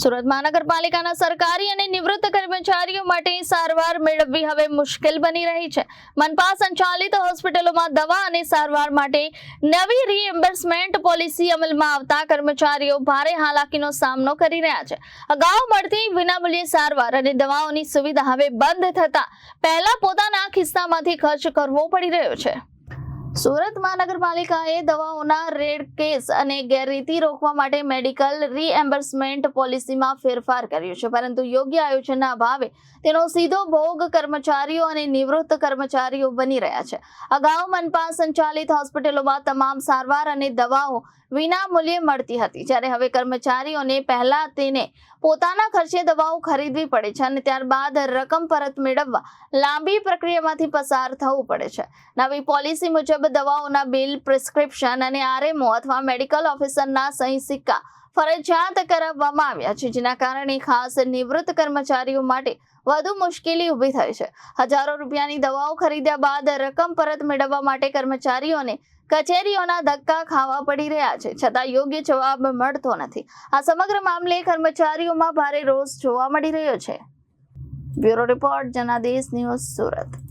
સુરત મહાનગરપાલિકાના સરકારી અને નિવૃત્ત કર્મચારીઓ માટે સારવાર મેળવવી હવે મુશ્કેલ બની રહી છે. મનપા સંચાલિત હોસ્પિટલોમાં દવા અને સારવાર માટે નવી રીએમ્બર્સમેન્ટ પોલિસી અમલમાં આવતા કર્મચારીઓ ભારે હાલાકીનો સામનો કરી રહ્યા છે. અગાઉ મળતી વિનામૂલ્યે સારવાર અને દવાઓની સુવિધા હવે બંધ થતા પહેલા પોતાના ખિસ્સામાંથી ખર્ચ કરવો પડી રહ્યો છે. સુરત મહાનગરપાલિકાએ દવાઓના રેડ કેસ અને ગેરરીતિ રોકવા માટે મેડિકલ રીએમ્બર્સમેન્ટ પોલિસીમાં ફેરફાર કર્યો છે, પરંતુ યોગ્ય આયોજનના અભાવે તેનો સીધો ભોગ કર્મચારીઓ અને નિવૃત્ત કર્મચારીઓ બની રહ્યા છે. અગાઉ મનપા સંચાલિત હોસ્પિટલોમાં તમામ સારવાર અને દવાઓ વિના મૂલ્યે મળતી હતી, જ્યારે હવે કર્મચારીઓને પહેલા તેને પોતાના ખર્ચે દવાઓ ખરીદવી પડે છે અને ત્યારબાદ રકમ પરત મેળવવા લાંબી પ્રક્રિયામાંથી પસાર થવું પડે છે. નવી પોલિસી મુજબ દવાઓના બિલ, પ્રિસ્ક્રિપ્શન અને આરએમઓ અથવા મેડિકલ ઓફિસરના સહી સિક્કા ફરજિયાત કરાવવામાં આવ્યા છે, જેના કારણે ખાસ નિવૃત્ત કર્મચારીઓ માટે વધુ મુશ્કેલી ઊભી થઈ છે. હજારો રૂપિયાની દવાઓ ખરીદ્યા બાદ રકમ પરત મેળવવા માટે કર્મચારીઓને કચેરીઓના ધક્કા ખાવા પડી રહ્યા છે, છતાં યોગ્ય જવાબ મળતો નથી. આ સમગ્ર મામલે કર્મચારીઓમાં ભારે રોષ જોવા મળી રહ્યો છે. Bureau report, Janadesh news, Surat.